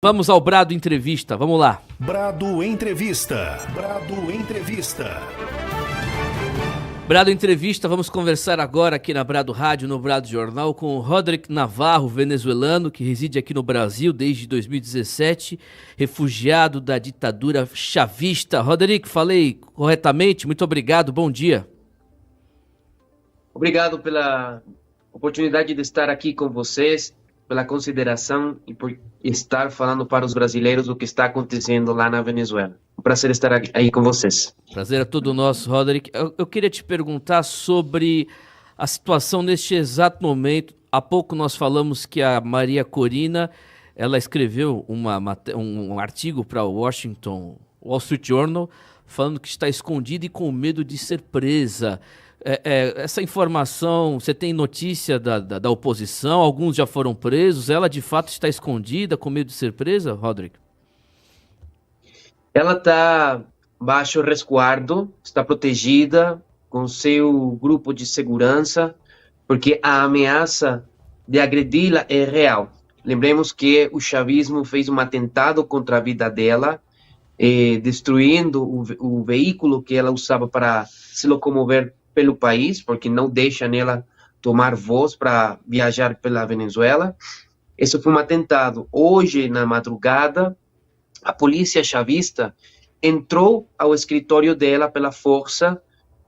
Vamos ao Brado Entrevista, vamos lá. Brado Entrevista. Brado Entrevista. Brado Entrevista, vamos conversar agora aqui na Brado Rádio, no Brado Jornal, com o Roderick Navarro, venezuelano, que reside aqui no Brasil desde 2017, refugiado da ditadura chavista. Roderick, falei corretamente? Muito obrigado, bom dia. Obrigado pela oportunidade de estar aqui com vocês, pela consideração e por estar falando para os brasileiros o que está acontecendo lá na Venezuela. Um prazer estar aí com vocês. Prazer é todo nosso, Roderick. Eu queria te perguntar sobre a situação neste exato momento. Há pouco nós falamos que a Maria Corina, ela escreveu um artigo para o Wall Street Journal, falando que está escondida e com medo de ser presa. Essa informação, você tem notícia da oposição? Alguns já foram presos. Ela de fato está escondida com medo de ser presa, Roderick? Ela está baixo resguardo, está protegida com seu grupo de segurança, porque a ameaça de agredi-la é real. Lembremos que o chavismo fez um atentado contra a vida dela, destruindo o veículo que ela usava para se locomover pelo país, porque não deixa nela tomar voos para viajar pela Venezuela. Esse foi um atentado. Hoje, na madrugada, a polícia chavista entrou ao escritório dela pela força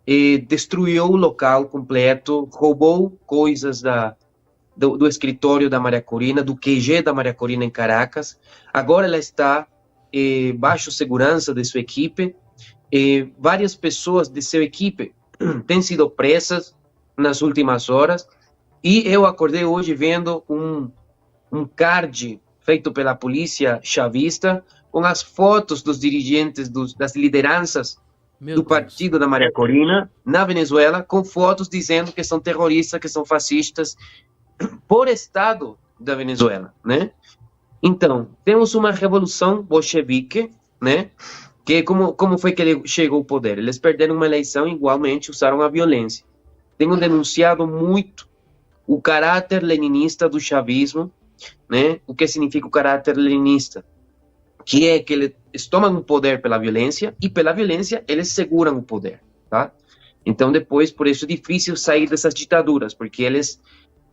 e destruiu o local completo, roubou coisas do escritório da Maria Corina, do QG da Maria Corina em Caracas. Agora ela está baixo segurança de sua equipe. Várias pessoas de sua equipe têm sido presas nas últimas horas, e eu acordei hoje vendo um card feito pela polícia chavista com as fotos dos dirigentes, das lideranças do partido da Maria Corina na Venezuela, com fotos dizendo que são terroristas, que são fascistas, por estado da Venezuela, né? Então, temos uma revolução bolchevique, né? Que como foi que ele chegou ao poder? Eles perderam uma eleição, igualmente usaram a violência. Tenho denunciado muito o caráter leninista do chavismo, né? O que significa o caráter leninista? Que é que eles tomam o poder pela violência, e pela violência eles seguram o poder, tá? Então depois, por isso é difícil sair dessas ditaduras, porque eles,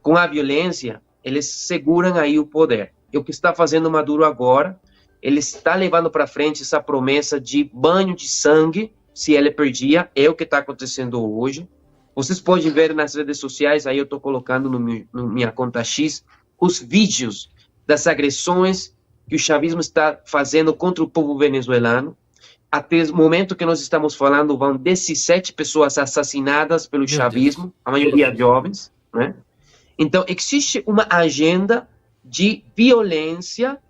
com a violência, eles seguram aí o poder. E o que está fazendo Maduro agora, ele está levando para frente essa promessa de banho de sangue, se ele perdia, é o que está acontecendo hoje. Vocês podem ver nas redes sociais, aí eu estou colocando no minha conta X, os vídeos das agressões que o chavismo está fazendo contra o povo venezuelano. Até o momento que nós estamos falando, vão 17 pessoas assassinadas pelo chavismo, a maioria jovens, né? Então, existe uma agenda de violência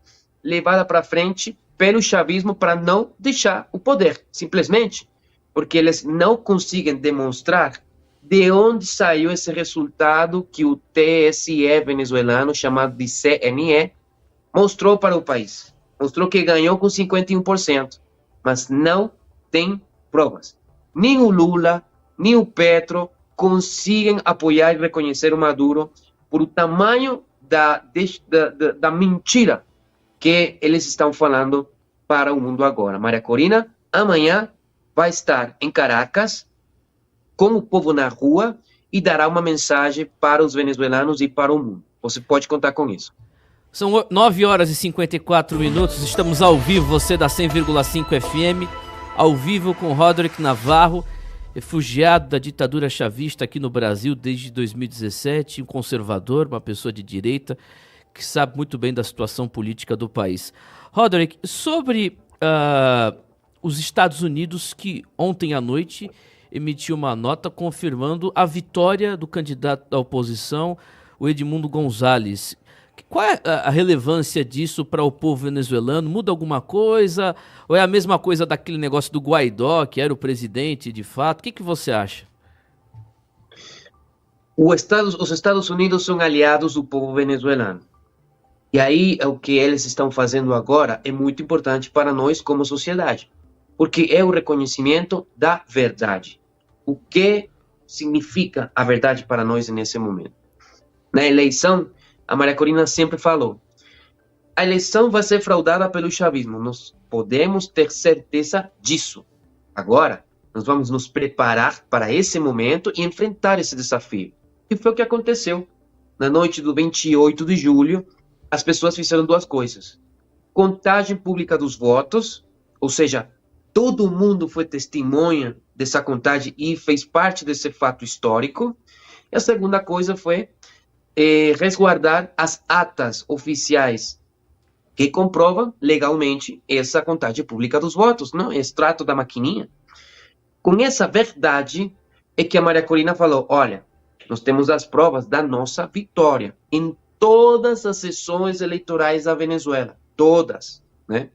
levada para frente pelo chavismo para não deixar o poder, simplesmente porque eles não conseguem demonstrar de onde saiu esse resultado que o TSE venezuelano, chamado de CNE, mostrou para o país. Mostrou que ganhou com 51%, mas não tem provas. Nem o Lula, nem o Petro conseguem apoiar e reconhecer o Maduro por o tamanho da mentira que eles estão falando para o mundo agora. Maria Corina, amanhã, vai estar em Caracas, com o povo na rua, e dará uma mensagem para os venezuelanos e para o mundo. Você pode contar com isso. São 9 horas e 54 minutos, estamos ao vivo, você da 100,5 FM, ao vivo com Roderick Navarro, refugiado da ditadura chavista aqui no Brasil desde 2017, um conservador, uma pessoa de direita, que sabe muito bem da situação política do país. Roderick, sobre os Estados Unidos, que ontem à noite emitiu uma nota confirmando a vitória do candidato da oposição, o Edmundo González. Qual é a relevância disso para o povo venezuelano? Muda alguma coisa? Ou é a mesma coisa daquele negócio do Guaidó, que era o presidente de fato? O que você acha? Os Estados Unidos são aliados do povo venezuelano. E aí, o que eles estão fazendo agora é muito importante para nós como sociedade, porque é o reconhecimento da verdade. O que significa a verdade para nós nesse momento? Na eleição, a Maria Corina sempre falou: a eleição vai ser fraudada pelo chavismo. Nós podemos ter certeza disso. Agora, nós vamos nos preparar para esse momento e enfrentar esse desafio. E foi o que aconteceu. Na noite do 28 de julho, as pessoas fizeram duas coisas. Contagem pública dos votos, ou seja, todo mundo foi testemunha dessa contagem e fez parte desse fato histórico. E a segunda coisa foi resguardar as atas oficiais que comprovam legalmente essa contagem pública dos votos, não? Extrato da maquininha. Com essa verdade é que a Maria Corina falou, olha, nós temos as provas da nossa vitória em todas as sessões eleitorais da Venezuela, todas, né?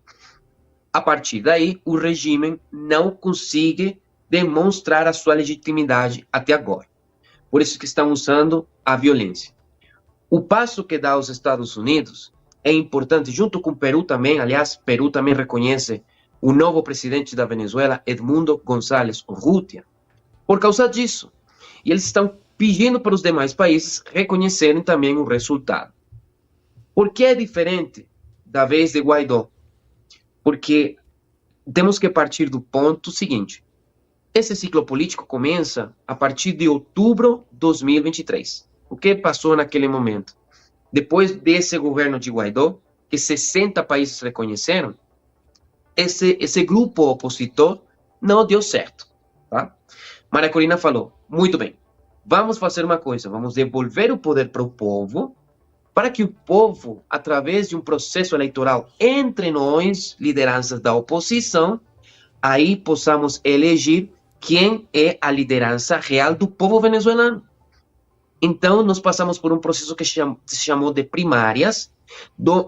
A partir daí, o regime não consegue demonstrar a sua legitimidade até agora. Por isso que estão usando a violência. O passo que dá os Estados Unidos é importante, junto com o Peru também, aliás, Peru também reconhece o novo presidente da Venezuela, Edmundo González Urrutia, por causa disso. E eles estão pedindo para os demais países reconhecerem também o resultado. Por que é diferente da vez de Guaidó? Porque temos que partir do ponto seguinte. Esse ciclo político começa a partir de outubro de 2023. O que passou naquele momento? Depois desse governo de Guaidó, que 60 países reconheceram, esse grupo opositor não deu certo. Tá? Maria Corina falou, muito bem, vamos fazer uma coisa, vamos devolver o poder para o povo, para que o povo, através de um processo eleitoral entre nós, lideranças da oposição, aí possamos eleger quem é a liderança real do povo venezuelano. Então, nós passamos por um processo que se chamou de primárias,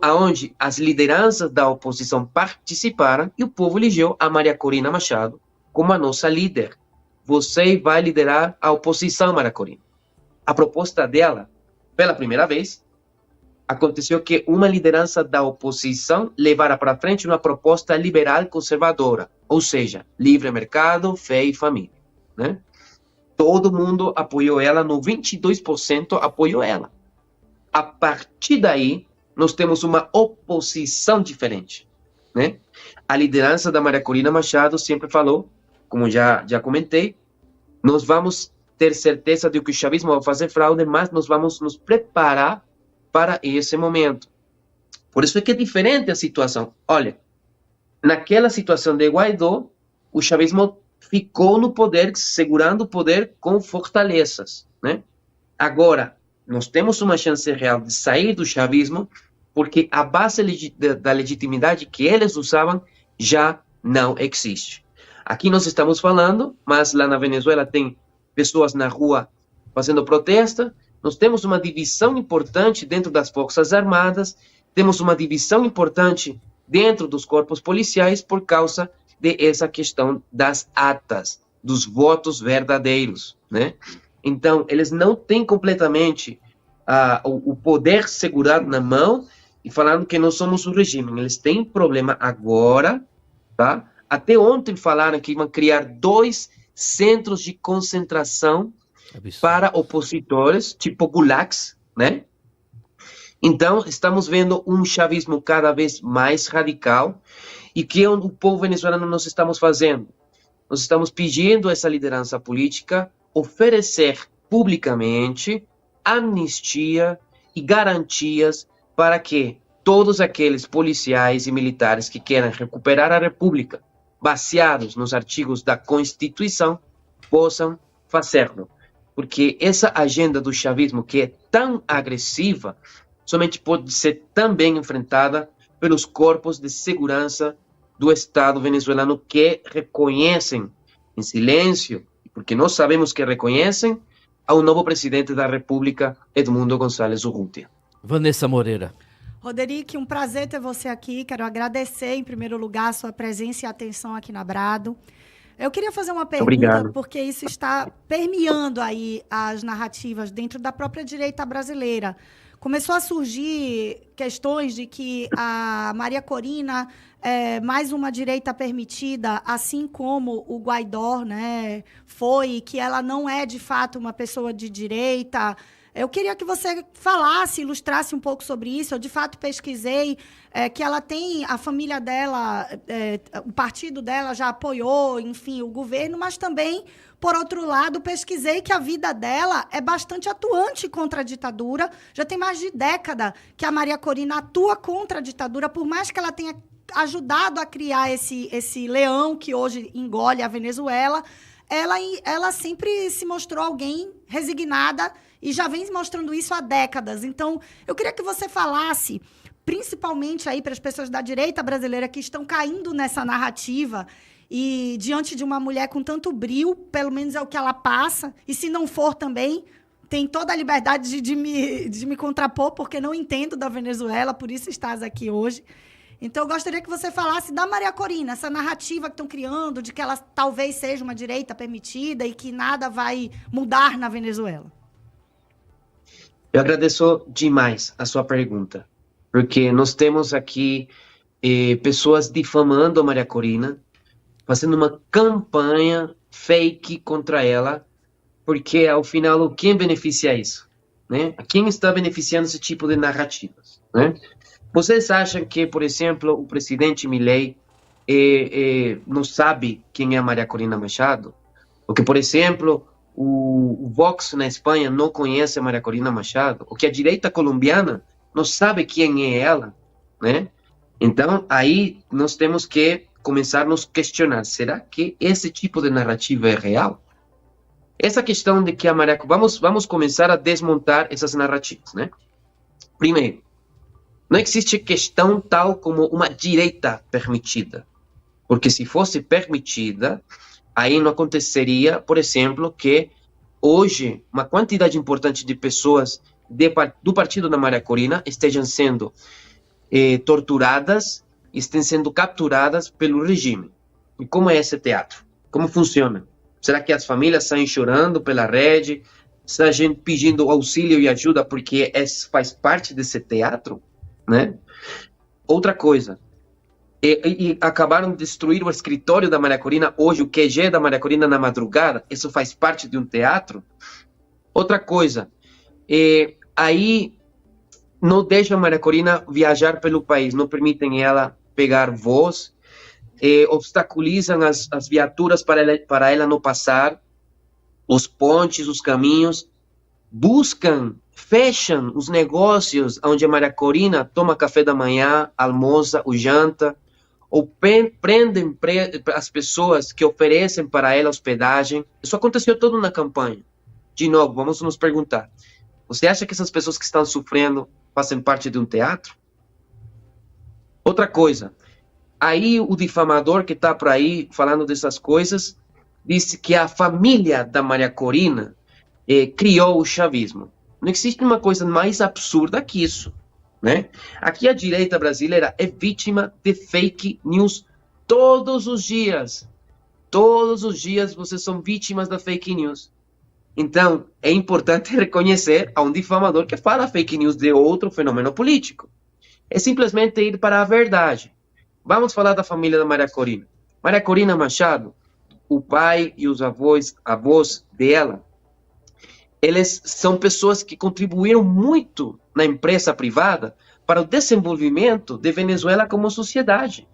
onde as lideranças da oposição participaram e o povo elegeu a Maria Corina Machado como a nossa líder. Você vai liderar a oposição, Maria Corina. A proposta dela, pela primeira vez, aconteceu que uma liderança da oposição levara para frente uma proposta liberal conservadora, ou seja, livre mercado, fé e família, né? Todo mundo apoiou ela, 92% apoiou ela. A partir daí, nós temos uma oposição diferente, né? A liderança da Maria Corina Machado sempre falou, como já comentei, nós vamos ter certeza de que o chavismo vai fazer fraude, mas nós vamos nos preparar para esse momento. Por isso é que é diferente a situação. Olha, naquela situação de Guaidó, o chavismo ficou no poder, segurando o poder com fortalezas, né? Agora, nós temos uma chance real de sair do chavismo, porque a base da legitimidade que eles usavam já não existe. Aqui nós estamos falando, mas lá na Venezuela tem pessoas na rua fazendo protesto. Nós temos uma divisão importante dentro das Forças Armadas, temos uma divisão importante dentro dos corpos policiais por causa de essa questão das atas, dos votos verdadeiros, né? Então, eles não têm completamente o poder segurado na mão e falando que nós somos o regime. Eles têm problema agora, tá? Até ontem falaram que iam criar 2 centros de concentração para opositores, tipo gulags, né? Então, estamos vendo um chavismo cada vez mais radical. E que o povo venezuelano nós estamos fazendo? Nós estamos pedindo a essa liderança política oferecer publicamente amnistia e garantias para que todos aqueles policiais e militares que queiram recuperar a República, baseados nos artigos da Constituição, possam fazê-lo. Porque essa agenda do chavismo, que é tão agressiva, somente pode ser também enfrentada pelos corpos de segurança do Estado venezuelano que reconhecem em silêncio, porque nós sabemos que reconhecem, ao novo presidente da República, Edmundo González Urrutia. Vanessa Moreira. Roderick, um prazer ter você aqui. Quero agradecer, em primeiro lugar, a sua presença e atenção aqui na Brado. Eu queria fazer uma pergunta, Obrigado. porque isso está permeando aí as narrativas dentro da própria direita brasileira. Começou a surgir questões de que a Maria Corina é mais uma direita permitida, assim como o Guaidó, né, foi, que ela não é de fato uma pessoa de direita. Eu queria que você falasse, ilustrasse um pouco sobre isso. Eu, de fato, pesquisei que ela tem, a família dela, o partido dela já apoiou, enfim, o governo, mas também, por outro lado, pesquisei que a vida dela é bastante atuante contra a ditadura. Já tem mais de década que a Maria Corina atua contra a ditadura, por mais que ela tenha ajudado a criar esse leão que hoje engole a Venezuela, ela sempre se mostrou alguém resignada e já vem mostrando isso há décadas. Então, eu queria que você falasse, principalmente aí para as pessoas da direita brasileira que estão caindo nessa narrativa e diante de uma mulher com tanto brio, pelo menos é o que ela passa, e se não for também, tem toda a liberdade de me contrapor, porque não entendo da Venezuela, por isso estás aqui hoje. Então, eu gostaria que você falasse da Maria Corina, essa narrativa que estão criando de que ela talvez seja uma direita permitida e que nada vai mudar na Venezuela. Eu agradeço demais a sua pergunta, porque nós temos aqui pessoas difamando a Maria Corina, fazendo uma campanha fake contra ela, porque, ao final, quem beneficia isso? Né? Quem está beneficiando esse tipo de narrativas? Né? Vocês acham que, por exemplo, o presidente Milei não sabe quem é a Maria Corina Machado? Ou que, por exemplo, o Vox na Espanha não conhece a Maria Corina Machado? Ou que a direita colombiana não sabe quem é ela? Né? Então, aí nós temos que começar a nos questionar. Será que esse tipo de narrativa é real? Essa questão de que a Maria... Vamos começar a desmontar essas narrativas, né? Primeiro, não existe questão tal como uma direita permitida. Porque se fosse permitida, aí não aconteceria, por exemplo, que hoje uma quantidade importante de pessoas do partido da Maria Corina estejam sendo torturadas, estejam sendo capturadas pelo regime. E como é esse teatro? Como funciona? Será que as famílias saem chorando pela rede? Será a gente pedindo auxílio e ajuda porque faz parte desse teatro? Né? Outra coisa, e acabaram de destruir o escritório da Maria Corina, hoje o QG da Maria Corina na madrugada, isso faz parte de um teatro? Outra coisa, aí não deixam a Maria Corina viajar pelo país, não permitem ela pegar voos, obstaculizam as viaturas para ela não passar, os pontes, os caminhos, fecham os negócios onde a Maria Corina toma café da manhã, almoça ou janta, ou prendem as pessoas que oferecem para ela hospedagem. Isso aconteceu todo na campanha. De novo, vamos nos perguntar, você acha que essas pessoas que estão sofrendo fazem parte de um teatro? Outra coisa, aí o difamador que está por aí falando dessas coisas, disse que a família da Maria Corina criou o chavismo. Não existe uma coisa mais absurda que isso, né? Aqui a direita brasileira é vítima de fake news todos os dias. Todos os dias vocês são vítimas da fake news. Então, é importante reconhecer a um difamador que fala fake news de outro fenômeno político. É simplesmente ir para a verdade. Vamos falar da família da Maria Corina. Maria Corina Machado, o pai e os avós dela, eles são pessoas que contribuíram muito na empresa privada para o desenvolvimento de Venezuela como sociedade,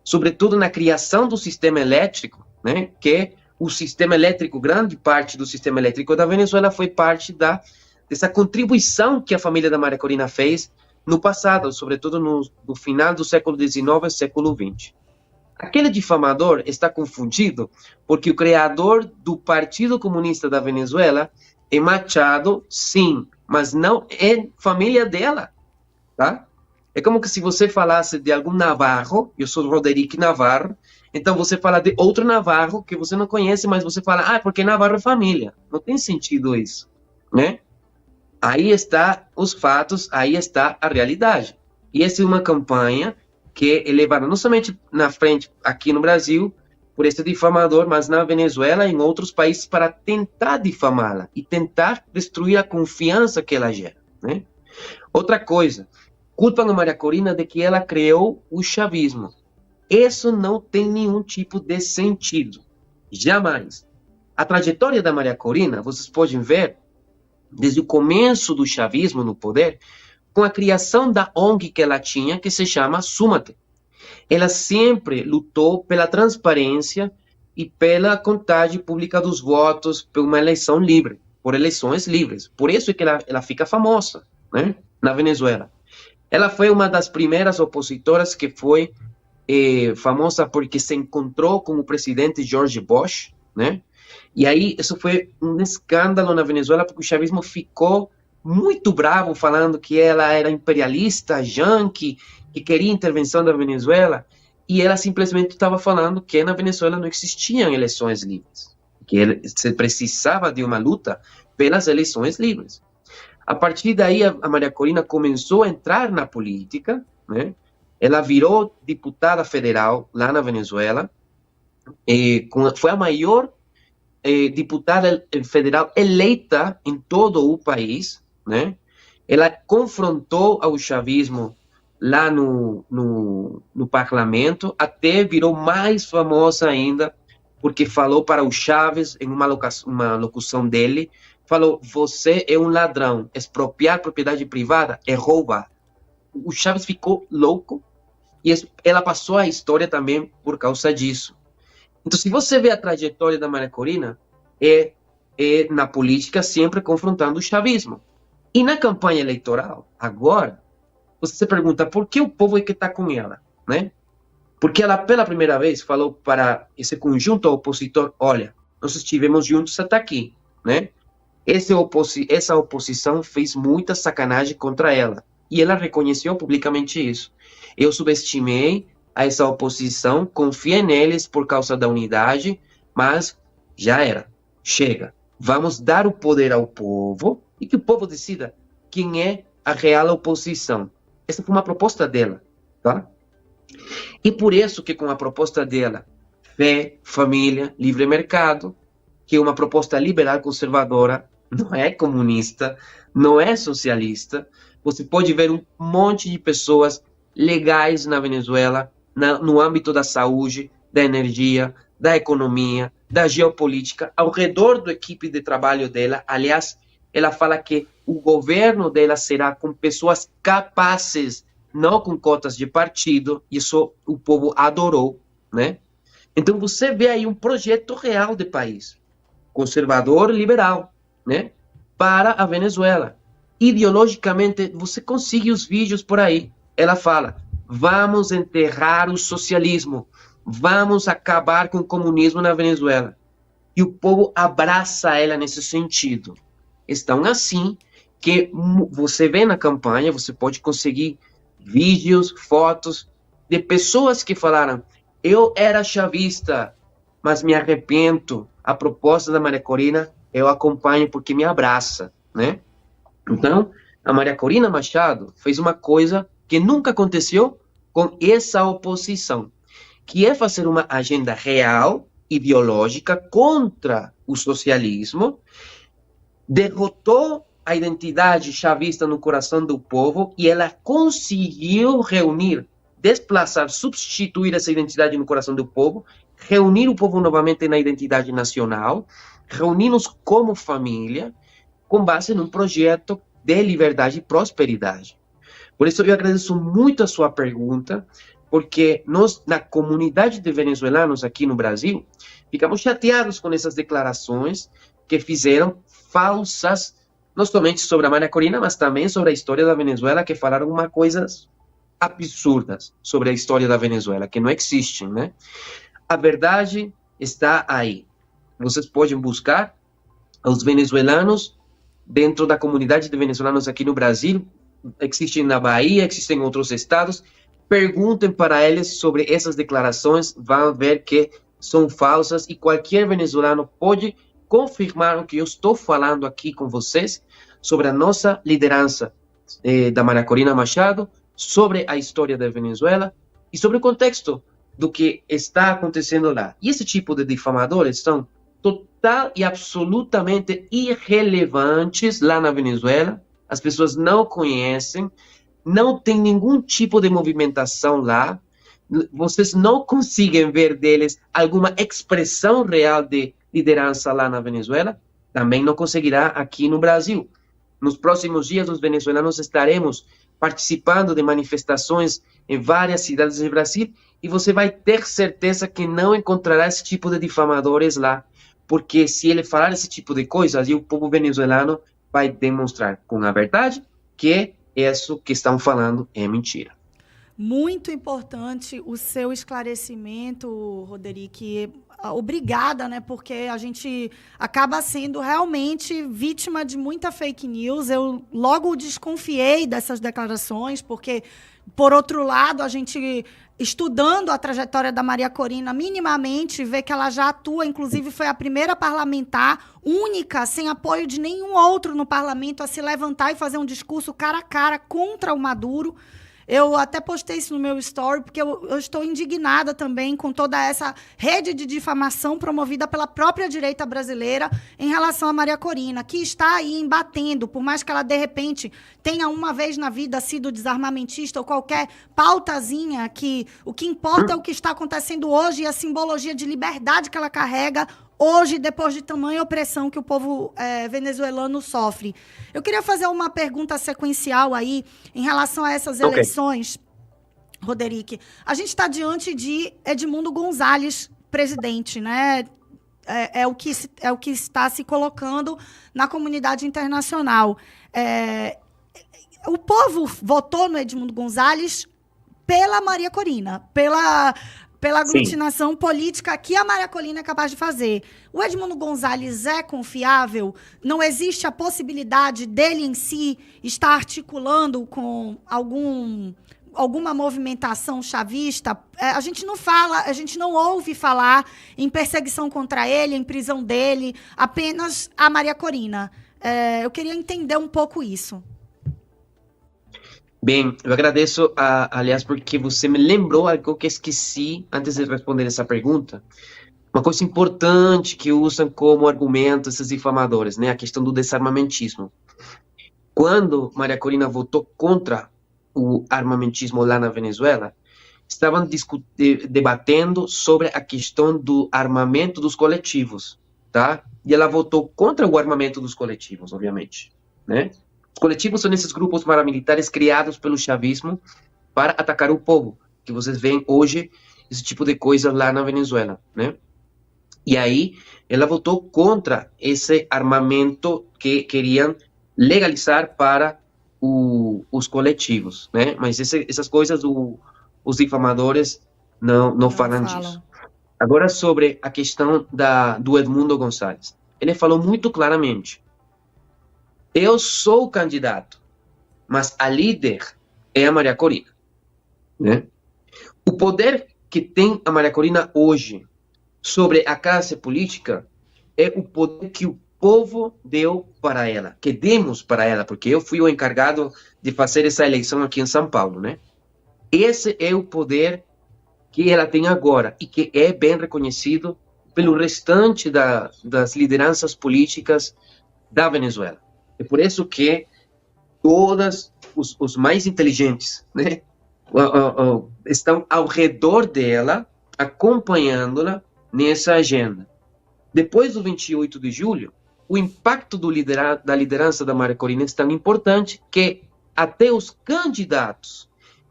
sobretudo na criação do sistema elétrico, né? Que o sistema elétrico, grande parte do sistema elétrico da Venezuela foi parte dessa contribuição que a família da Maria Corina fez no passado, sobretudo no final do século XIX e século XX. Aquele difamador está confundido porque o criador do Partido Comunista da Venezuela é Machado, sim, mas não é família dela, tá? É como que se você falasse de algum Navarro, eu sou Roderick Navarro, então você fala de outro Navarro que você não conhece, mas você fala, porque Navarro é família. Não tem sentido isso, né? Aí está os fatos, aí está a realidade. E essa é uma campanha que é levada não somente na frente aqui no Brasil, por esse difamador, mas na Venezuela e em outros países para tentar difamá-la e tentar destruir a confiança que ela gera, né? Outra coisa, culpam a Maria Corina de que ela criou o chavismo. Isso não tem nenhum tipo de sentido. Jamais. A trajetória da Maria Corina, vocês podem ver, desde o começo do chavismo no poder, com a criação da ONG que ela tinha, que se chama Súmate. Ela sempre lutou pela transparência e pela contagem pública dos votos, por uma eleição livre, por eleições livres. Por isso é que ela fica famosa, né, na Venezuela. Ela foi uma das primeiras opositoras que foi famosa porque se encontrou com o presidente George Bush, né? E aí isso foi um escândalo na Venezuela, porque o chavismo ficou muito bravo, falando que ela era imperialista, yanqui, que queria intervenção da Venezuela, e ela simplesmente estava falando que na Venezuela não existiam eleições livres, que se precisava de uma luta pelas eleições livres. A partir daí, a Maria Corina começou a entrar na política, né? Ela virou diputada federal lá na Venezuela, foi a maior diputada federal eleita em todo o país, né? Ela confrontou ao chavismo lá no parlamento, até virou mais famosa ainda, porque falou para o Chávez, em uma locução dele, falou: você é um ladrão, expropriar propriedade privada é roubar. O Chávez ficou louco, e ela passou a história também por causa disso. Então, se você vê a trajetória da Maria Corina, é na política sempre confrontando o chavismo. E na campanha eleitoral, agora, você se pergunta por que o povo é que está com ela, né? Porque ela, pela primeira vez, falou para esse conjunto opositor: olha, nós estivemos juntos até aqui, né? Essa oposição fez muita sacanagem contra ela. E ela reconheceu publicamente isso. Eu subestimei a essa oposição, confiei neles por causa da unidade, mas já era. Chega. Vamos dar o poder ao povo e que o povo decida quem é a real oposição. Essa foi uma proposta dela, tá? E por isso que com a proposta dela, fé, família, livre mercado, que é uma proposta liberal conservadora, não é comunista, não é socialista, você pode ver um monte de pessoas legais na Venezuela, no âmbito da saúde, da energia, da economia, da geopolítica, ao redor da equipe de trabalho dela. Aliás, ela fala que o governo dela será com pessoas capazes, não com cotas de partido. Isso o povo adorou, né? Então você vê aí um projeto real de país, conservador, liberal, né? Para a Venezuela. Ideologicamente, você consegue os vídeos por aí. Ela fala: vamos enterrar o socialismo, vamos acabar com o comunismo na Venezuela. E o povo abraça ela nesse sentido. Estão assim que você vê na campanha, você pode conseguir vídeos, fotos de pessoas que falaram: eu era chavista, mas me arrependo. A proposta da Maria Corina, eu acompanho porque me abraça, né? Então, a Maria Corina Machado fez uma coisa que nunca aconteceu com essa oposição, que é fazer uma agenda real, ideológica, contra o socialismo, derrotou a identidade chavista no coração do povo e ela conseguiu reunir, desplaçar, substituir essa identidade no coração do povo, reunir o povo novamente na identidade nacional, reunir-nos como família, com base num projeto de liberdade e prosperidade. Por isso eu agradeço muito a sua pergunta, porque nós, na comunidade de venezuelanos aqui no Brasil, ficamos chateados com essas declarações que fizeram falsas, não somente sobre a Maria Corina, mas também sobre a história da Venezuela, que falaram uma coisas absurdas sobre a história da Venezuela, que não existem, né? A verdade está aí. Vocês podem buscar os venezuelanos dentro da comunidade de venezuelanos aqui no Brasil, existem na Bahia, existem em outros estados. Perguntem para eles sobre essas declarações, vão ver que são falsas e qualquer venezuelano pode confirmar o que eu estou falando aqui com vocês sobre a nossa liderança da Maria Corina Machado, sobre a história da Venezuela e sobre o contexto do que está acontecendo lá. E esse tipo de difamadores são total e absolutamente irrelevantes lá na Venezuela. As pessoas não conhecem, não tem nenhum tipo de movimentação lá. Vocês não conseguem ver deles alguma expressão real de liderança lá na Venezuela. Também não conseguirá aqui no Brasil. nos próximos dias, os venezuelanos estaremos participando de manifestações em várias cidades do Brasil, e você vai ter certeza que não encontrará esse tipo de difamadores lá, porque se ele falar esse tipo de coisas, o povo venezuelano vai demonstrar com a verdade que isso que estão falando é mentira. Muito importante o seu esclarecimento, Roderick. Obrigada, né? Porque a gente acaba sendo realmente vítima de muita fake news. Eu logo desconfiei dessas declarações, porque, por outro lado, a gente, estudando a trajetória da Maria Corina minimamente, vê que ela já atua, inclusive foi a primeira parlamentar única, sem apoio de nenhum outro no parlamento, a se levantar e fazer um discurso cara a cara contra o Maduro. Eu até postei isso no meu story, porque eu estou indignada também com toda essa rede de difamação promovida pela própria direita brasileira em relação a Maria Corina, que está aí embatendo, por mais que ela, de repente, tenha uma vez na vida sido desarmamentista ou qualquer pautazinha, que o que importa é o que está acontecendo hoje e a simbologia de liberdade que ela carrega hoje, depois de tamanha opressão que o povo venezuelano sofre. Eu queria fazer uma pergunta sequencial aí, em relação a essas eleições, Roderick. A gente está diante de Edmundo Gonzalez, presidente, né? É o que está se colocando na comunidade internacional. O povo votou no Edmundo Gonzalez pela Maria Corina, pela aglutinação política que a Maria Corina é capaz de fazer. O Edmundo Gonzalez é confiável? Não existe a possibilidade dele em si estar articulando com alguma movimentação chavista? A gente não ouve falar em perseguição contra ele, em prisão dele, apenas a Maria Corina. Eu queria entender um pouco isso. Bem, eu agradeço, aliás, porque você me lembrou algo que esqueci antes de responder essa pergunta. Uma coisa importante que usam como argumento esses difamadores, né? A questão do desarmamentismo. Quando Maria Corina votou contra o armamentismo lá na Venezuela, estavam debatendo sobre a questão do armamento dos coletivos, tá? E ela votou contra o armamento dos coletivos, obviamente, né? Os coletivos são esses grupos paramilitares criados pelo chavismo para atacar o povo, que vocês veem hoje esse tipo de coisa lá na Venezuela, né? E aí ela votou contra esse armamento que queriam legalizar para os coletivos, né? Mas essas coisas os difamadores não falam disso. Agora, sobre a questão do Edmundo Gonzalez. Ele falou muito claramente: eu sou o candidato, mas a líder é a Maria Corina, né? O poder que tem a Maria Corina hoje sobre a classe política é o poder que o povo deu para ela, que demos para ela, porque eu fui o encarregado de fazer essa eleição aqui em São Paulo, né? Esse é o poder que ela tem agora e que é bem reconhecido pelo restante das lideranças políticas da Venezuela. É por isso que todos os mais inteligentes, né, estão ao redor dela, acompanhando-la nessa agenda. Depois do 28 de julho, o impacto da liderança da Maria Corina é tão importante que até os candidatos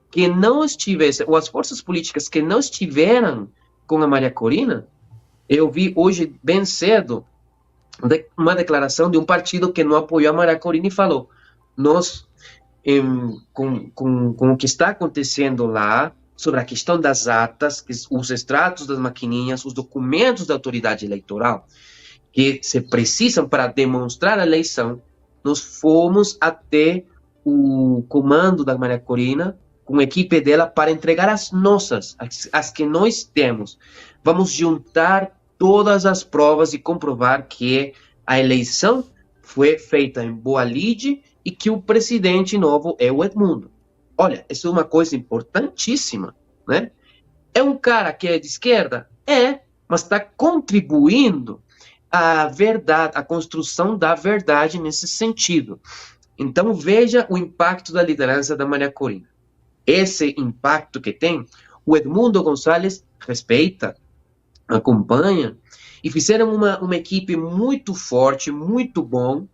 que não estivessem, ou as forças políticas que não estiveram com a Maria Corina, eu vi hoje bem cedo uma declaração de um partido que não apoiou a Maria Corina e falou: nós, com o que está acontecendo lá, sobre a questão das atas, os extratos das maquininhas, os documentos da autoridade eleitoral, que se precisam para demonstrar a eleição, nós fomos até o comando da Maria Corina, com a equipe dela, para entregar as nossas, as que nós temos. Vamos juntar todas as provas e comprovar que a eleição foi feita em boa lide e que o presidente novo é o Edmundo. Olha, isso é uma coisa importantíssima, né? É um cara que é de esquerda? É, mas está contribuindo à verdade, à construção da verdade nesse sentido. Então, veja o impacto da liderança da Maria Corina. Esse impacto que tem, o Edmundo Gonzalez respeita, acompanha, e fizeram uma equipe muito forte, muito bom,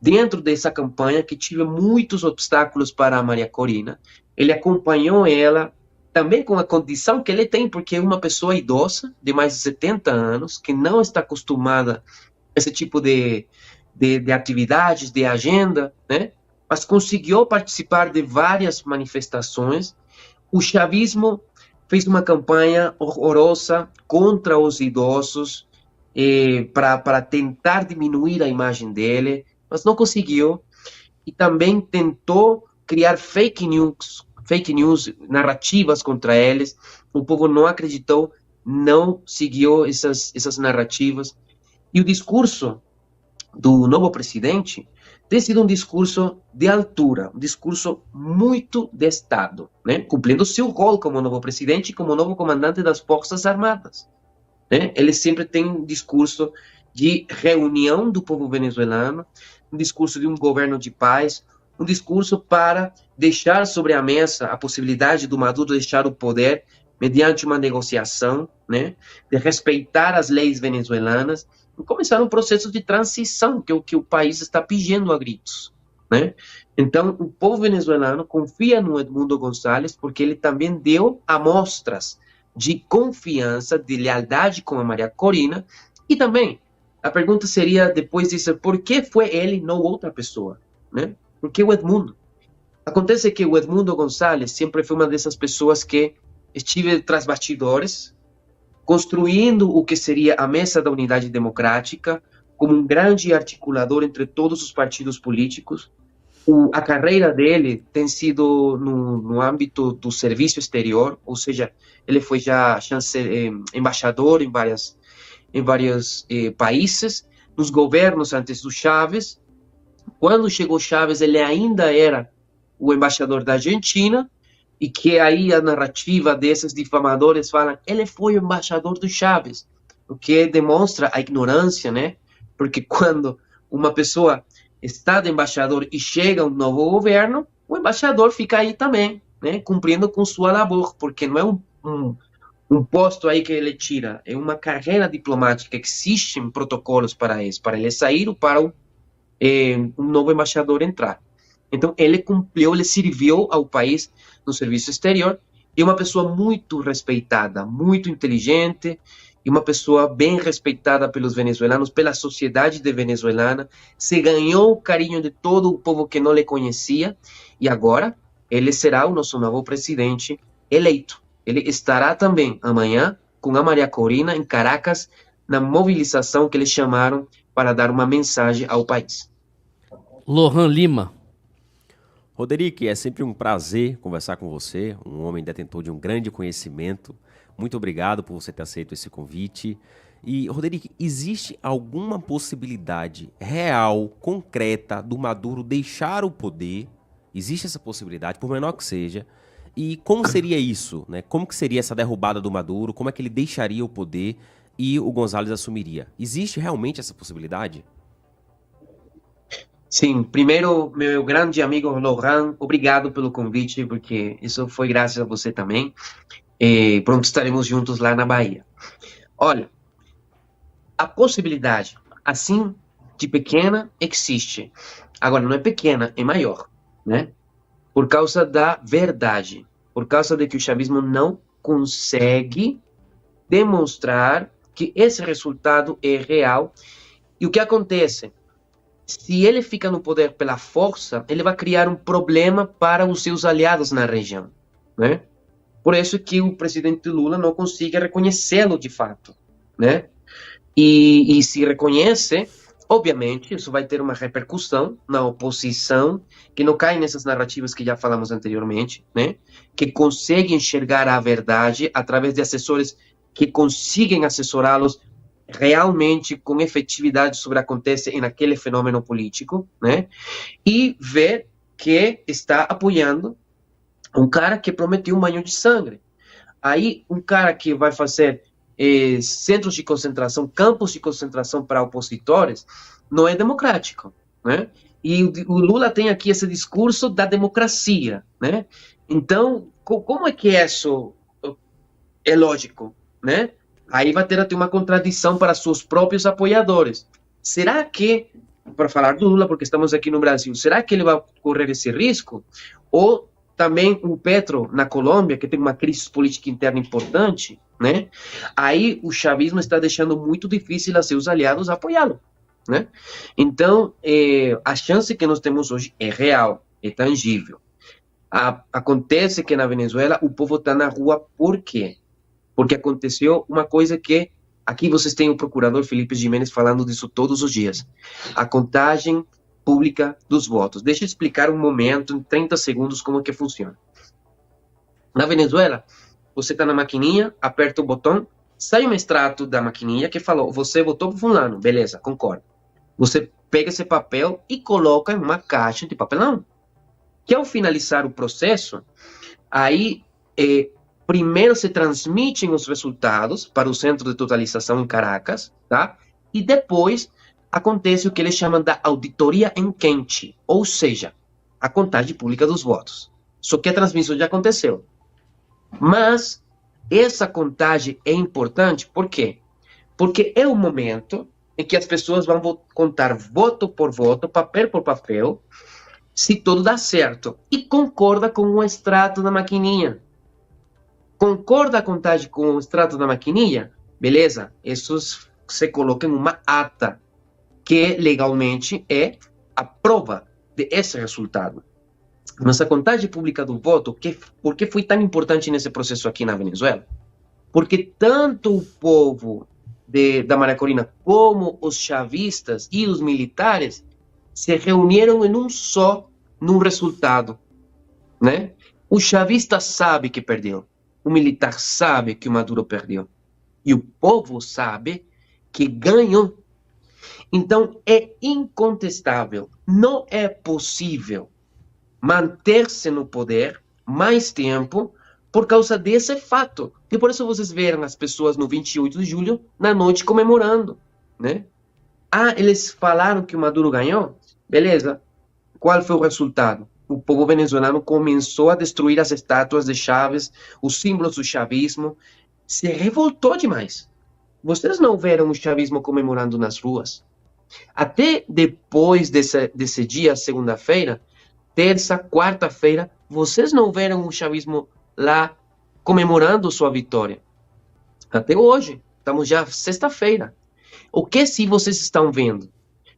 dentro dessa campanha, que tive muitos obstáculos para a Maria Corina, ele acompanhou ela, também com a condição que ele tem, porque é uma pessoa idosa, de mais de 70 anos, que não está acostumada a esse tipo de atividades, de agenda, né? Mas conseguiu participar de várias manifestações. O chavismo fez uma campanha horrorosa contra os idosos, para tentar diminuir a imagem dele, mas não conseguiu. E também tentou criar fake news, narrativas contra eles. O povo não acreditou, não seguiu essas narrativas. E o discurso do novo presidente tem sido um discurso de altura, um discurso muito de Estado, né? Cumprindo seu rol como novo presidente e como novo comandante das Forças Armadas, né? Ele sempre tem um discurso de reunião do povo venezuelano, um discurso de um governo de paz, um discurso para deixar sobre a mesa a possibilidade do Maduro deixar o poder mediante uma negociação, né? De respeitar as leis venezuelanas e começar um processo de transição, que é o que o país está pedindo a gritos, né? Então, o povo venezuelano confia no Edmundo González porque ele também deu amostras de confiança, de lealdade com a Maria Corina. E também, a pergunta seria, depois disso, por que foi ele, não outra pessoa, né? Por que o Edmundo? Acontece que o Edmundo González sempre foi uma dessas pessoas que estive tras bastidores, construindo o que seria a Mesa da Unidade Democrática, como um grande articulador entre todos os partidos políticos. A carreira dele tem sido no âmbito do serviço exterior, ou seja, ele foi já embaixador em vários países, nos governos antes do Chávez. Quando chegou Chávez, ele ainda era o embaixador da Argentina, e que aí a narrativa desses difamadores fala, ele foi o embaixador do Chávez, o que demonstra a ignorância, né? Porque quando uma pessoa está de embaixador e chega um novo governo, o embaixador fica aí também, né? Cumprindo com sua labor, porque não é um posto aí que ele tira, é uma carreira diplomática, existem protocolos para isso, para ele sair ou para um novo embaixador entrar. Então, ele cumpriu, ele serviu ao país no serviço exterior, e uma pessoa muito respeitada, muito inteligente, e uma pessoa bem respeitada pelos venezuelanos, pela sociedade venezuelana, se ganhou o carinho de todo o povo que não lhe conhecia, e agora ele será o nosso novo presidente eleito. Ele estará também amanhã com a Maria Corina em Caracas, na mobilização que eles chamaram para dar uma mensagem ao país. Lohan Lima. Roderick, é sempre um prazer conversar com você, um homem detentor de um grande conhecimento. Muito obrigado por você ter aceito esse convite. E, Roderick, existe alguma possibilidade real, concreta, do Maduro deixar o poder? Existe essa possibilidade, por menor que seja. E como seria isso, né? Como que seria essa derrubada do Maduro? Como é que ele deixaria o poder e o González assumiria? Existe realmente essa possibilidade? Sim, primeiro, meu grande amigo Lohan, obrigado pelo convite, porque isso foi graças a você também. Pronto, estaremos juntos lá na Bahia. Olha, a possibilidade, assim, de pequena, existe. Agora, não é pequena, é maior, né? Por causa da verdade, por causa de que o chavismo não consegue demonstrar que esse resultado é real. E o que acontece? Se ele fica no poder pela força, ele vai criar um problema para os seus aliados na região, né? Por isso que o presidente Lula não consegue reconhecê-lo de fato, né? E se reconhece, obviamente, isso vai ter uma repercussão na oposição, que não cai nessas narrativas que já falamos anteriormente, né? Que consegue enxergar a verdade através de assessores que conseguem assessorá-los realmente com efetividade sobre o que acontece naquele fenômeno político, né? E ver que está apoiando um cara que prometeu um banho de sangue. Aí, um cara que vai fazer centros de concentração, campos de concentração para opositores, não é democrático, né? E o Lula tem aqui esse discurso da democracia, né? Então, como é que isso é lógico, né? Aí vai ter até uma contradição para seus próprios apoiadores. Será que para falar do Lula, porque estamos aqui no Brasil, será que ele vai correr esse risco? Ou também o Petro, na Colômbia, que tem uma crise política interna importante, né? Aí o chavismo está deixando muito difícil a seus aliados apoiá-lo, né? Então, a chance que nós temos hoje é real, é tangível. Acontece que na Venezuela o povo está na rua, por quê? Porque aconteceu uma coisa que, aqui vocês têm o procurador Felipe Jiménez falando disso todos os dias, a contagem pública dos votos. Deixa eu explicar um momento, em 30 segundos, como é que funciona. Na Venezuela, você está na maquininha, aperta o botão, sai um extrato da maquininha que falou, você votou por fulano, beleza, concordo. Você pega esse papel e coloca em uma caixa de papelão. Que ao finalizar o processo, aí primeiro se transmitem os resultados para o centro de totalização em Caracas, tá? E depois acontece o que eles chamam da auditoria em quente, ou seja, a contagem pública dos votos. Só que a transmissão já aconteceu. Mas essa contagem é importante, por quê? Porque é o momento em que as pessoas vão contar voto por voto, papel por papel, se tudo dá certo. E concorda com o extrato da maquininha. Concorda a contagem com o extrato da maquininha? Beleza? Isso se coloca em uma ata, que legalmente é a prova desse resultado. Mas a contagem pública do voto, por que foi tão importante nesse processo aqui na Venezuela? Porque tanto o povo da Maria Corina como os chavistas e os militares se reuniram em num resultado, né? O chavista sabe que perdeu, o militar sabe que o Maduro perdeu, e o povo sabe que ganhou. Então, é incontestável, não é possível manter-se no poder mais tempo por causa desse fato. E por isso vocês viram as pessoas no 28 de julho, na noite, comemorando, né? Eles falaram que o Maduro ganhou? Beleza. Qual foi o resultado? O povo venezuelano começou a destruir as estátuas de Chávez, os símbolos do chavismo, se revoltou demais. Vocês não viram o chavismo comemorando nas ruas? Até depois desse dia, segunda-feira, terça, quarta-feira, vocês não viram o chavismo lá comemorando sua vitória? Até hoje, estamos já sexta-feira. O que se vocês estão vendo?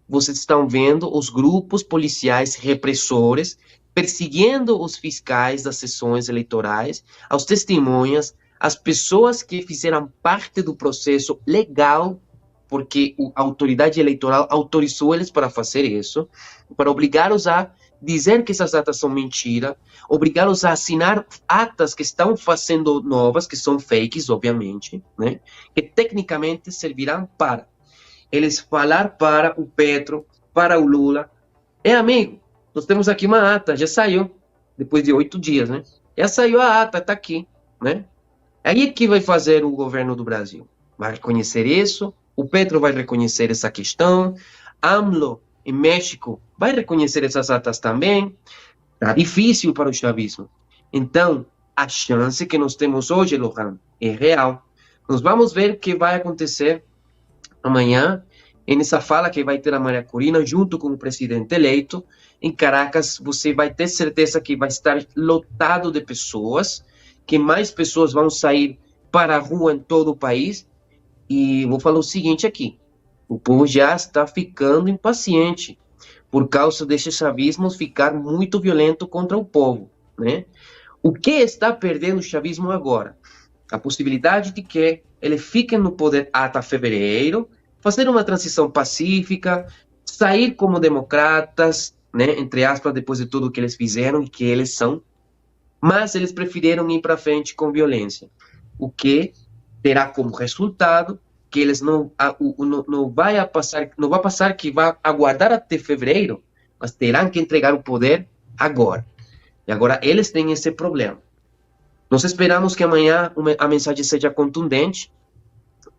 Vocês estão vendo os grupos policiais repressores perseguindo os fiscais das sessões eleitorais, as testemunhas, as pessoas que fizeram parte do processo legal, porque a autoridade eleitoral autorizou eles para fazer isso, para obrigá-los a dizer que essas atas são mentira, obrigá-los a assinar atas que estão fazendo novas, que são fakes, obviamente, né? Que tecnicamente servirão para eles falar para o Petro, para o Lula, amigo, nós temos aqui uma ata, já saiu, depois de 8 dias, né? Já saiu a ata, está aqui, né? Aí que vai fazer o governo do Brasil? Vai reconhecer isso, o Petro vai reconhecer essa questão, AMLO, em México, vai reconhecer essas atas também. Está difícil para o chavismo. Então, a chance que nós temos hoje, Lohan, é real. Nós vamos ver o que vai acontecer amanhã, nessa fala que vai ter a Maria Corina, junto com o presidente eleito, em Caracas. Você vai ter certeza que vai estar lotado de pessoas, que mais pessoas vão sair para a rua em todo o país. E vou falar o seguinte aqui, o povo já está ficando impaciente por causa desse chavismo ficar muito violento contra o povo, né? O que está perdendo o chavismo agora? A possibilidade de que ele fique no poder até fevereiro, fazer uma transição pacífica, sair como democratas, né, entre aspas, depois de tudo que eles fizeram e que eles são, mas eles preferiram ir para frente com violência, o que terá como resultado que eles não vai passar que vai aguardar até fevereiro, mas terão que entregar o poder agora. E agora eles têm esse problema. Nós esperamos que amanhã a mensagem seja contundente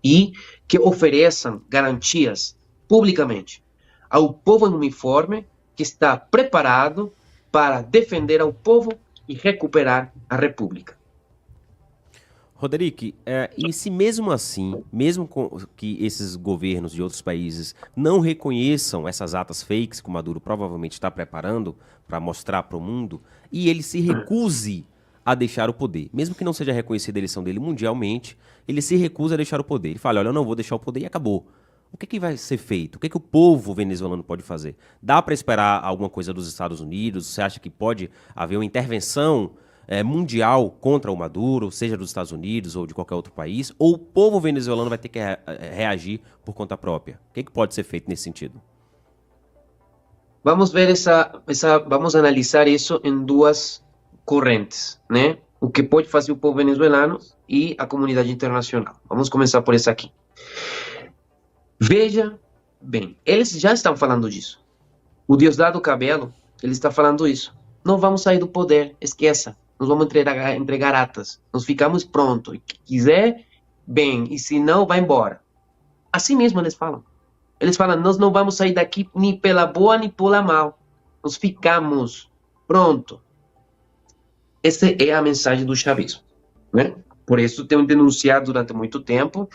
e que ofereçam garantias publicamente ao povo em uniforme que está preparado para defender ao povo e recuperar a República. Roderick, e se mesmo assim, mesmo que esses governos de outros países não reconheçam essas atas fakes que o Maduro provavelmente está preparando para mostrar para o mundo, e ele se recuse a deixar o poder, mesmo que não seja reconhecida a eleição dele mundialmente, ele se recusa a deixar o poder. Ele fala, olha, eu não vou deixar o poder e acabou. O que vai ser feito? O que o povo venezuelano pode fazer? Dá para esperar alguma coisa dos Estados Unidos? Você acha que pode haver uma intervenção mundial contra o Maduro, seja dos Estados Unidos ou de qualquer outro país? Ou o povo venezuelano vai ter que reagir por conta própria? O que pode ser feito nesse sentido? Vamos ver vamos analisar isso em duas correntes, né? O que pode fazer o povo venezuelano e a comunidade internacional. Vamos começar por essa aqui. Veja bem, eles já estão falando disso. O Diosdado Cabello, ele está falando isso. Não vamos sair do poder, esqueça. Nós vamos entregar atas. Nós ficamos prontos. E quem quiser, bem. E se não, vai embora. Assim mesmo eles falam. Eles falam, nós não vamos sair daqui nem pela boa, nem pela mal. Nós ficamos pronto. Essa é a mensagem do chavismo, né? Por isso tenho denunciado durante muito tempo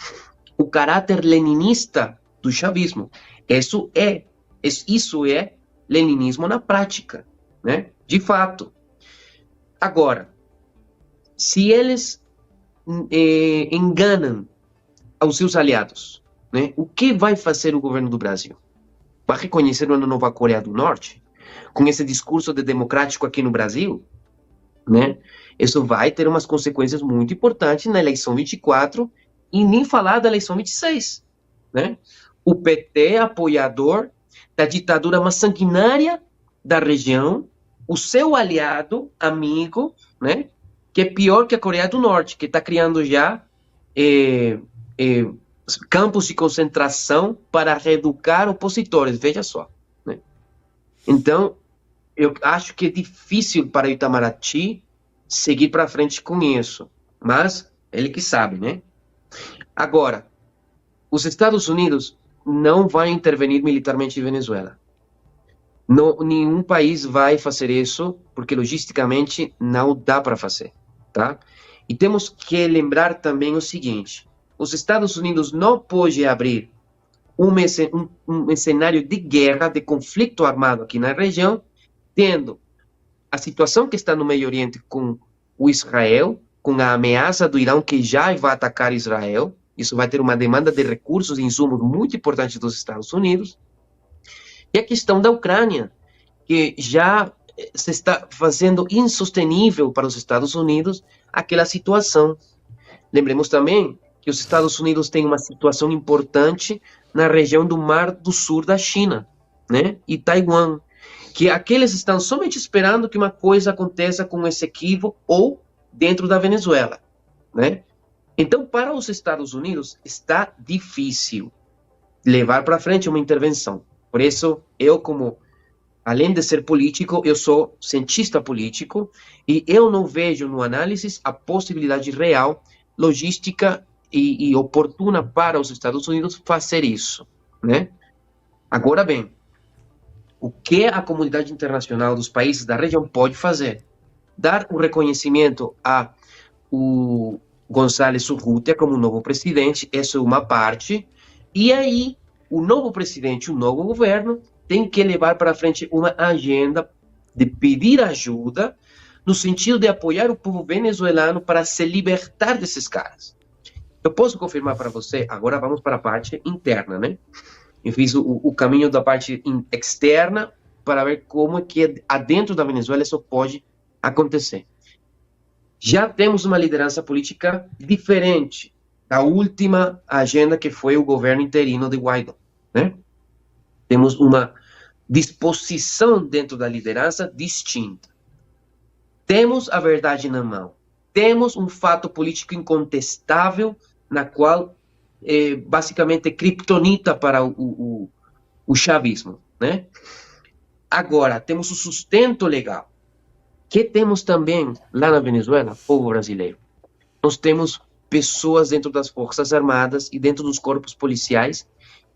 o caráter leninista do chavismo. Isso é leninismo na prática, né? De fato. Agora, se eles enganam aos seus aliados, né? O que vai fazer o governo do Brasil? Vai reconhecer uma nova Coreia do Norte? Com esse discurso de democrático aqui no Brasil? Né? Isso vai ter umas consequências muito importantes na eleição 24 e nem falar da eleição 26. Né? O PT, apoiador da ditadura mais sanguinária da região, o seu aliado, amigo, né? Que é pior que a Coreia do Norte, que está criando já campos de concentração para reeducar opositores, veja só. Né? Então, eu acho que é difícil para o Itamaraty seguir para frente com isso, mas ele que sabe, né? Agora, os Estados Unidos não vão intervenir militarmente em Venezuela. Não, nenhum país vai fazer isso, porque logisticamente não dá para fazer, tá? E temos que lembrar também o seguinte, os Estados Unidos não podem abrir um cenário de guerra, de conflito armado aqui na região, tendo a situação que está no Meio Oriente com o Israel, com a ameaça do Irã que já vai atacar Israel, isso vai ter uma demanda de recursos e insumos muito importante dos Estados Unidos, e a questão da Ucrânia, que já se está fazendo insustenível para os Estados Unidos aquela situação. Lembremos também que os Estados Unidos têm uma situação importante na região do Mar do Sul da China, né, e Taiwan, que aqueles estão somente esperando que uma coisa aconteça com esse equívoco ou dentro da Venezuela, né? Então, para os Estados Unidos, está difícil levar para frente uma intervenção. Por isso, eu além de ser político, eu sou cientista político e eu não vejo no análise a possibilidade real, logística e oportuna para os Estados Unidos fazer isso, né? Agora bem, o que a comunidade internacional dos países da região pode fazer? Dar o reconhecimento a o González Urrutia como novo presidente, essa é uma parte, e aí o novo presidente, o novo governo, tem que levar para frente uma agenda de pedir ajuda no sentido de apoiar o povo venezuelano para se libertar desses caras. Eu posso confirmar para você, agora vamos para a parte interna, né? Eu fiz o caminho da parte externa para ver como é que adentro da Venezuela isso pode acontecer. Já temos uma liderança política diferente da última agenda que foi o governo interino de Guaidó, né? Temos uma disposição dentro da liderança distinta. Temos a verdade na mão. Temos um fato político incontestável na qual basicamente criptonita para o chavismo, né? Agora, temos o sustento legal. Que temos também lá na Venezuela, povo brasileiro? Nós temos pessoas dentro das Forças Armadas e dentro dos corpos policiais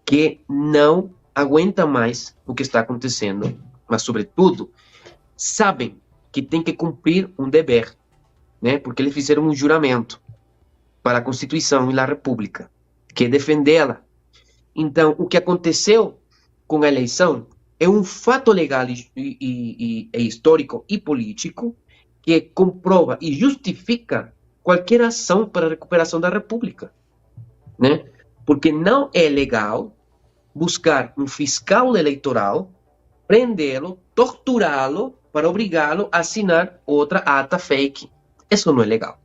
que não aguentam mais o que está acontecendo, mas, sobretudo, sabem que tem que cumprir um dever, né? Porque eles fizeram um juramento. para a Constituição e a República, que é defendê-la. Então, o que aconteceu com a eleição é um fato legal e histórico e político que comprova e justifica qualquer ação para a recuperação da República, né? Porque não é legal buscar um fiscal eleitoral, prendê-lo, torturá-lo para obrigá-lo a assinar outra ata fake. Isso não é legal.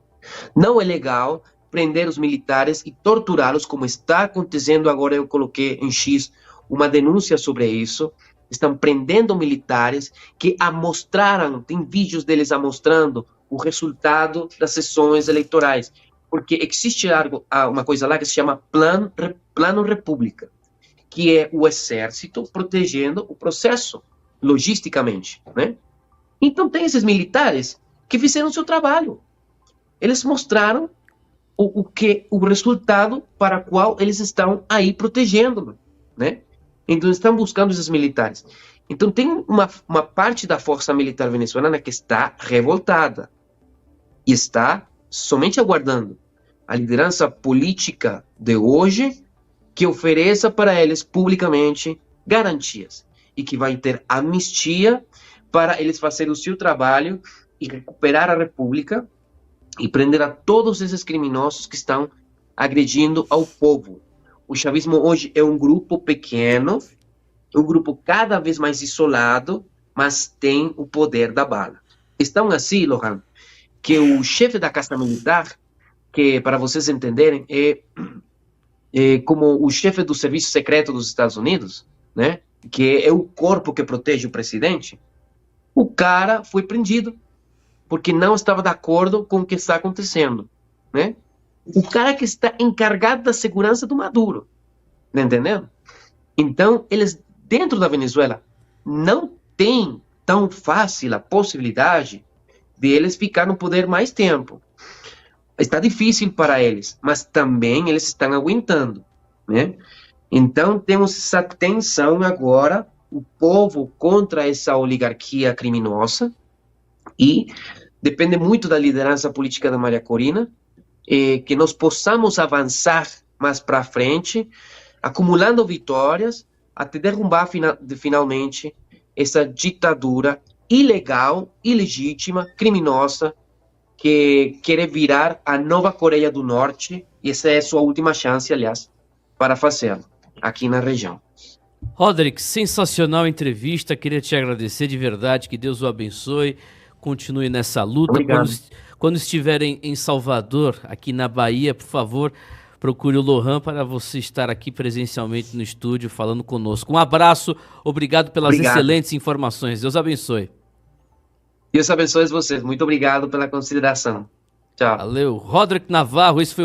Não é legal prender os militares e torturá-los, como está acontecendo agora. Eu coloquei em X uma denúncia sobre isso. Estão prendendo militares que amostraram, tem vídeos deles amostrando o resultado das sessões eleitorais. Porque existe uma coisa lá que se chama Plano República, que é o exército protegendo o processo, logisticamente, né? Então tem esses militares que fizeram o seu trabalho. Eles mostraram o resultado para o qual eles estão aí protegendo, né? Então estão buscando esses militares. Então tem uma parte da força militar venezuelana que está revoltada e está somente aguardando a liderança política de hoje que ofereça para eles publicamente garantias e que vai ter anistia para eles fazerem o seu trabalho e recuperar a República e prender a todos esses criminosos que estão agredindo ao povo. O chavismo hoje é um grupo pequeno, um grupo cada vez mais isolado, mas tem o poder da bala. Estão assim, Lohan, que o chefe da Casa Militar, que para vocês entenderem, é como o chefe do Serviço Secreto dos Estados Unidos, né? Que é o corpo que protege o presidente. O cara foi prendido porque não estava de acordo com o que está acontecendo, né? O cara que está encarregado da segurança do Maduro, tá entendendo? Então, eles, dentro da Venezuela, não tem tão fácil a possibilidade de eles ficar no poder mais tempo. Está difícil para eles, mas também eles estão aguentando, né? Então, temos essa tensão agora, o povo contra essa oligarquia criminosa, e depende muito da liderança política da Maria Corina, que nós possamos avançar mais para frente, acumulando vitórias, até derrubar finalmente essa ditadura ilegal, ilegítima, criminosa, que quer virar a nova Coreia do Norte, e essa é a sua última chance, aliás, para fazê-lo aqui na região. Roderick, sensacional entrevista, queria te agradecer de verdade, que Deus o abençoe, continue nessa luta. Quando estiverem em Salvador, aqui na Bahia, por favor, procure o Lohan para você estar aqui presencialmente no estúdio falando conosco. Um abraço, obrigado pelas excelentes informações, Deus abençoe. Deus abençoe vocês, muito obrigado pela consideração. Tchau. Valeu, Roderick Navarro, esse foi